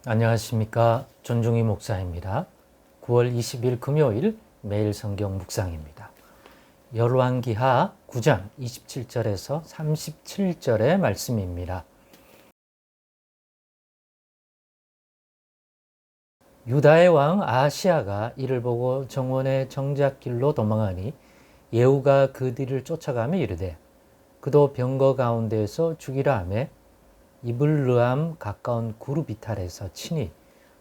안녕하십니까. 존중희 목사입니다. 9월 20일 금요일 매일 성경 묵상입니다. 열왕기하 9장 27절에서 37절의 말씀입니다. 유다의 왕 아하시야가 이를 보고 정원의 정작길로 도망하니 예후가 그 뒤를 쫓아가며 이르되 그도 병거 가운데에서 죽이라 하며 이블르암 가까운 구르 비탈에서 치니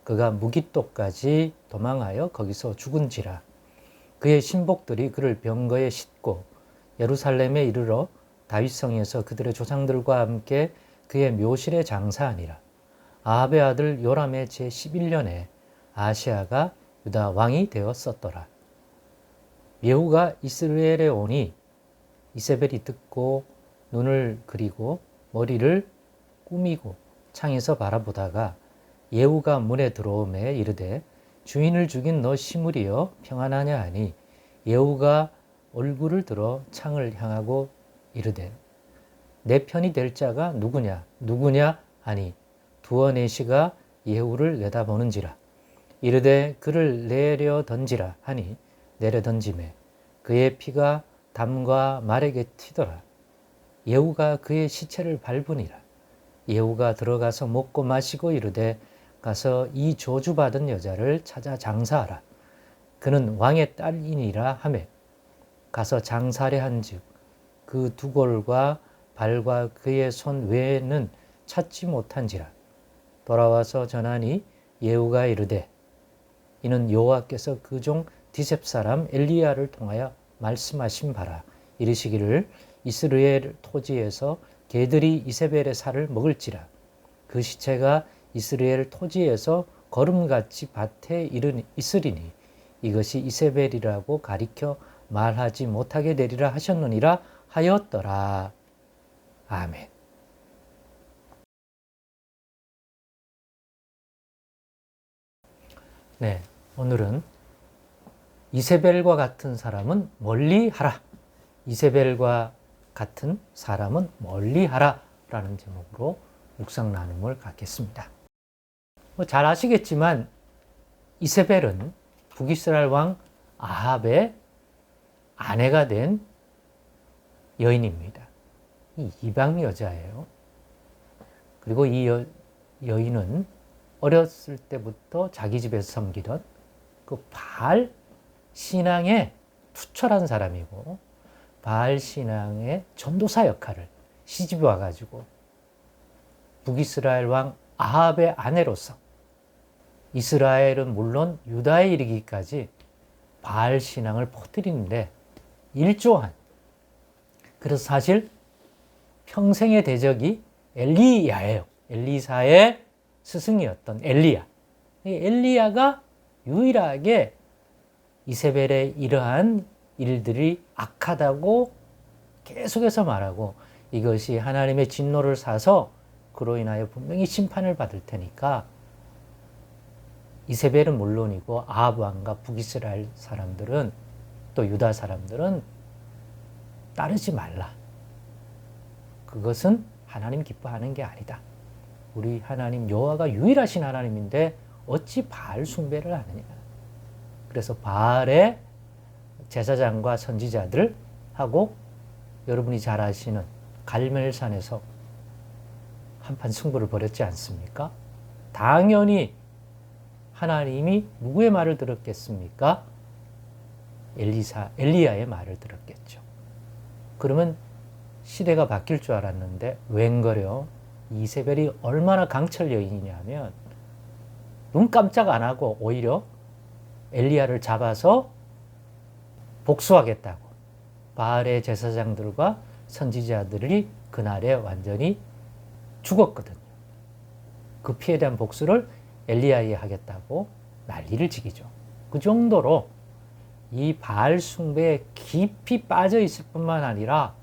그가 무깃도까지 도망하여 거기서 죽은지라. 그의 신복들이 그를 병거에 싣고 예루살렘에 이르러 다윗성에서 그들의 조상들과 함께 그의 묘실에 장사하니라. 아합의 아들 요람의 제11년에 아하시야가 유다 왕이 되었었더라. 예후가 이스라엘에 오니 이세벨이 듣고 눈을 그리고 머리를 꾸미고 창에서 바라보다가 예후가 문에 들어오매 이르되 주인을 죽인 너 시므리여 평안하냐 하니 예후가 얼굴을 들어 창을 향하고 이르되 내 편이 될 자가 누구냐 하니 두어 내시가 예후를 내다보는지라. 이르되 그를 내려 던지라 하니 내려 던지매 그의 피가 담과 말에게 튀더라. 예후가 그의 시체를 밟으니라. 예후가 들어가서 먹고 마시고 이르되 가서 이 저주받은 여자를 찾아 장사하라. 그는 왕의 딸이니라 하매 가서 장사하려 한즉 그 두골과 발과 그의 손 외에는 찾지 못한지라. 돌아와서 전하니 예후가 이르되 이는 여호와께서 그 종 디셉 사람 엘리야를 통하여 말씀하신 바라. 이르시기를 이스라엘 토지에서 개들이 이세벨의 살을 먹을지라. 그 시체가 이스라엘 토지에서 거름같이 밭에 있으리니 이것이 이세벨이라고 가리켜 말하지 못하게 되리라 하셨느니라 하였더라. 아멘. 네, 오늘은 이세벨과 같은 사람은 멀리하라. 이세벨과 같은 사람은 멀리하라 라는 제목으로 묵상 나눔을 갖겠습니다. 잘 아시겠지만 이세벨은 북이스라엘 왕 아합의 아내가 된 여인입니다. 이 이방 여자예요. 그리고 이 여인은 어렸을 때부터 자기 집에서 섬기던 그 바알 신앙에 투철한 사람이고 바알 신앙의 전도사 역할을 시집에 와가지고 북이스라엘 왕 아합의 아내로서 이스라엘은 물론 유다에 이르기까지 바알 신앙을 퍼뜨리는데 일조한, 그래서 사실 평생의 대적이 엘리야예요. 엘리사의 스승이었던 엘리야. 엘리야가 유일하게 이세벨의 이러한 일들이 악하다고 계속해서 말하고 이것이 하나님의 진노를 사서 그로 인하여 분명히 심판을 받을 테니까 이세벨은 물론이고 아합 왕과 북이스라엘 사람들은 또 유다 사람들은 따르지 말라. 그것은 하나님 기뻐하는 게 아니다. 우리 하나님 여호와가 유일하신 하나님인데 어찌 바알 숭배를 하느냐. 그래서 바알의 제사장과 선지자들 하고 여러분이 잘 아시는 갈멜산에서 한판 승부를 벌였지 않습니까? 당연히 하나님이 누구의 말을 들었겠습니까? 엘리야의 말을 들었겠죠. 그러면 시대가 바뀔 줄 알았는데 웬걸요? 이세벨이 얼마나 강철 여인이냐면 눈 깜짝 안 하고 오히려 엘리야를 잡아서 복수하겠다고 바알의 제사장들과 선지자들이 그날에 완전히 죽었거든요. 그 피해 대한 복수를 엘리야에 하겠다고 난리를 지기죠. 그 정도로 이 바알 숭배에 깊이 빠져 있을 뿐만 아니라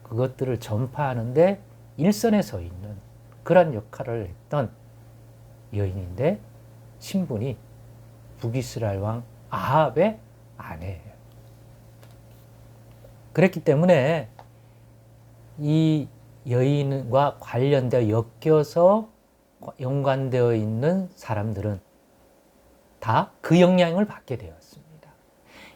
그것들을 전파하는데 일선에 서 있는 그런 역할을 했던 여인인데 신분이 북이스라엘 왕 아합의 아내예요. 그랬기 때문에 이 여인과 관련되어 엮여서 연관되어 있는 사람들은 다 그 영향을 받게 되었습니다.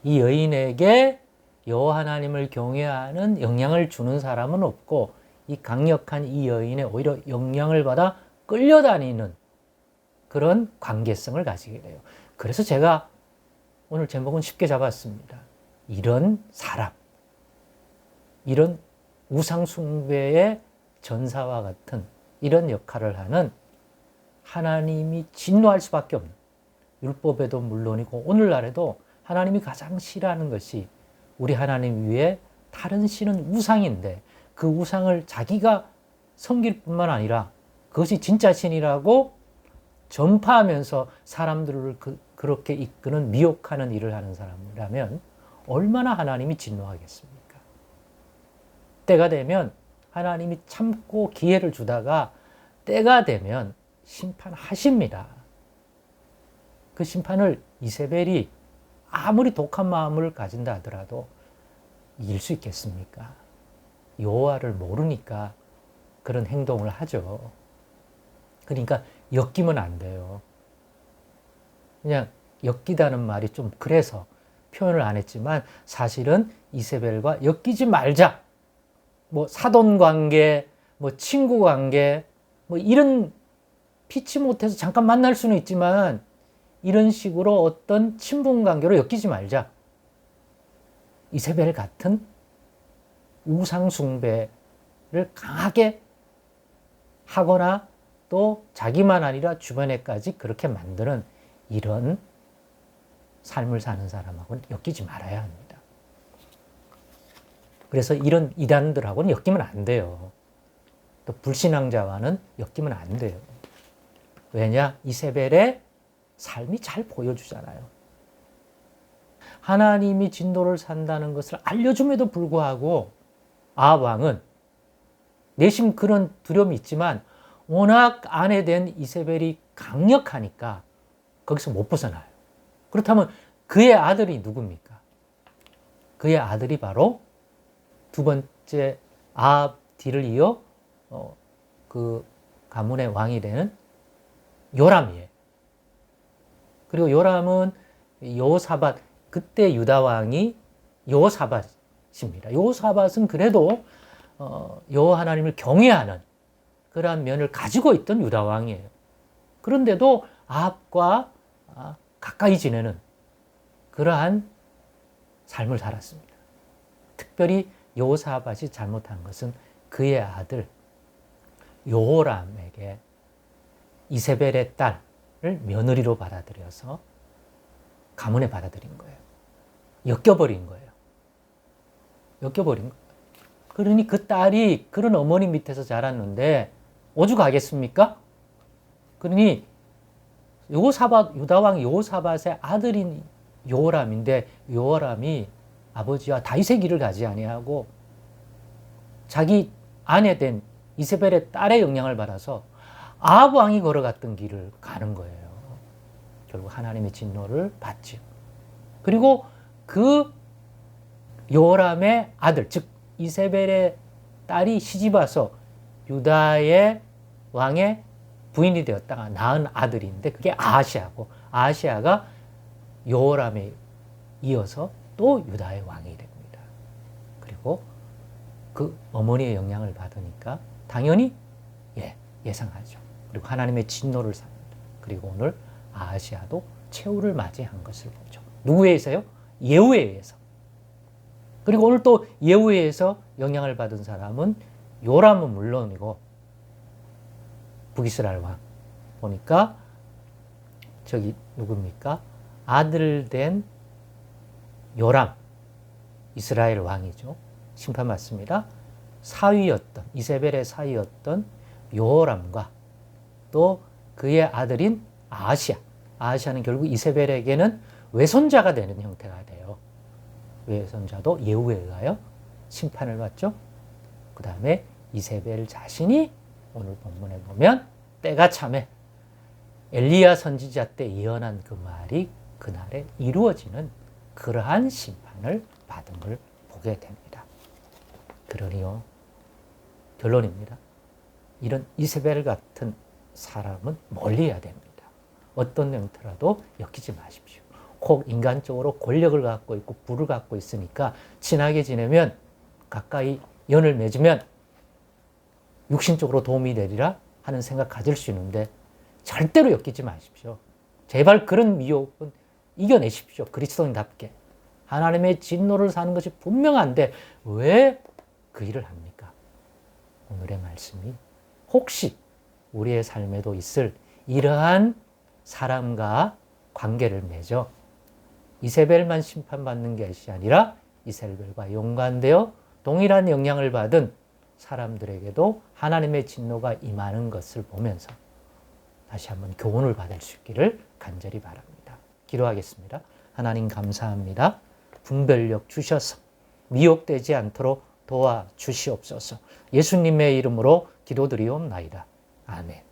이 여인에게 여호와 하나님을 경외하는 영향을 주는 사람은 없고 이 강력한 이 여인에 오히려 영향을 받아 끌려다니는 그런 관계성을 가지게 돼요. 그래서 제가 오늘 제목은 쉽게 잡았습니다. 이런 사람, 이런 우상숭배의 전사와 같은 이런 역할을 하는 하나님이 진노할 수밖에 없는, 율법에도 물론이고 오늘날에도 하나님이 가장 싫어하는 것이 우리 하나님 위에 다른 신은 우상인데 그 우상을 자기가 섬길 뿐만 아니라 그것이 진짜 신이라고 전파하면서 사람들을 그렇게 이끄는 미혹하는 일을 하는 사람이라면 얼마나 하나님이 진노하겠습니까? 때가 되면 하나님이 참고 기회를 주다가 때가 되면 심판하십니다. 그 심판을 이세벨이 아무리 독한 마음을 가진다 하더라도 이길 수 있겠습니까? 여호와를 모르니까 그런 행동을 하죠. 그러니까 엮이면 안 돼요. 그냥 엮이다는 말이 좀 그래서 표현을 안 했지만 사실은 이세벨과 엮이지 말자. 뭐 사돈 관계, 뭐 친구 관계, 뭐 이런 피치 못해서 잠깐 만날 수는 있지만 이런 식으로 어떤 친분 관계로 엮이지 말자. 이세벨 같은 우상 숭배를 강하게 하거나 또 자기만 아니라 주변에까지 그렇게 만드는 이런 삶을 사는 사람하고는 엮이지 말아야 합니다. 그래서 이런 이단들하고는 엮이면 안 돼요. 또 불신앙자와는 엮이면 안 돼요. 왜냐? 이세벨의 삶이 잘 보여주잖아요. 하나님이 진노를 산다는 것을 알려줌에도 불구하고 아합 왕은 내심 그런 두려움이 있지만 워낙 아내 된 이세벨이 강력하니까 거기서 못 벗어나요. 그렇다면 그의 아들이 누굽니까? 그의 아들이 바로 두 번째 아합 뒤를 이어 그 가문의 왕이 되는 요람이에요. 그리고 요람은 여호사밧, 그때 유다 왕이 여호사밧입니다. 여호사밧은 그래도 여호와 하나님을 경외하는 그러한 면을 가지고 있던 유다 왕이에요. 그런데도 아합과 가까이 지내는 그러한 삶을 살았습니다. 특별히 여호사밧이 잘못한 것은 그의 아들 여호람에게 이세벨의 딸을 며느리로 받아들여서 가문에 받아들인 거예요. 엮여버린 거예요. 엮여버린 거예요. 그러니 그 딸이 그런 어머니 밑에서 자랐는데 오죽하겠습니까? 그러니 여호사밧, 유다왕 여호사밧의 아들인 여호람인데 여호람이 아버지와 다윗의 길을 가지 아니하고 자기 아내 된 이세벨의 딸의 영향을 받아서 아합 왕이 걸어갔던 길을 가는 거예요. 결국 하나님의 진노를 받죠. 그리고 그 여호람의 아들, 즉 이세벨의 딸이 시집와서 유다의 왕의 부인이 되었다가 낳은 아들인데 그게 아하시아고 아하시아가 여호람에 이어서 또 유다의 왕이 됩니다. 그리고 그 어머니의 영향을 받으니까 당연히 예상하죠. 그리고 하나님의 진노를 삽니다. 그리고 오늘 아하시아도 최후를 맞이한 것을 보죠. 누구에 의해서요? 예후에 의해서. 그리고 오늘 또 예후에 의해서 영향을 받은 사람은 요람은 물론이고 북이스라엘 왕 보니까 저기 누굽니까? 아들 된 요람 이스라엘 왕이죠. 심판받습니다. 사위였던 이세벨의 사위였던 요람과 또 그의 아들인 아하시아. 아하시아는 결국 이세벨에게는 외손자가 되는 형태가 돼요. 외손자도 예후에 의하여 심판을 받죠. 그 다음에 이세벨 자신이 오늘 본문에 보면 때가 참에 엘리야 선지자 때 예언한 그 말이 그날에 이루어지는 그러한 심판을 받은 걸 보게 됩니다. 그러니요. 결론입니다. 이런 이세벨 같은 사람은 멀리해야 됩니다. 어떤 형태라도 엮이지 마십시오. 혹 인간적으로 권력을 갖고 있고 부를 갖고 있으니까 친하게 지내면 가까이 연을 맺으면 육신적으로 도움이 되리라 하는 생각 가질 수 있는데 절대로 엮이지 마십시오. 제발 그런 미혹은 이겨내십시오. 그리스도인답게. 하나님의 진노를 사는 것이 분명한데 왜 그 일을 합니까? 오늘의 말씀이 혹시 우리의 삶에도 있을 이러한 사람과 관계를 맺어 이세벨만 심판받는 것이 아니라 이세벨과 연관되어 동일한 영향을 받은 사람들에게도 하나님의 진노가 임하는 것을 보면서 다시 한번 교훈을 받을 수 있기를 간절히 바랍니다. 기도하겠습니다. 하나님 감사합니다. 분별력 주셔서 미혹되지 않도록 도와주시옵소서. 예수님의 이름으로 기도드리옵나이다. 아멘.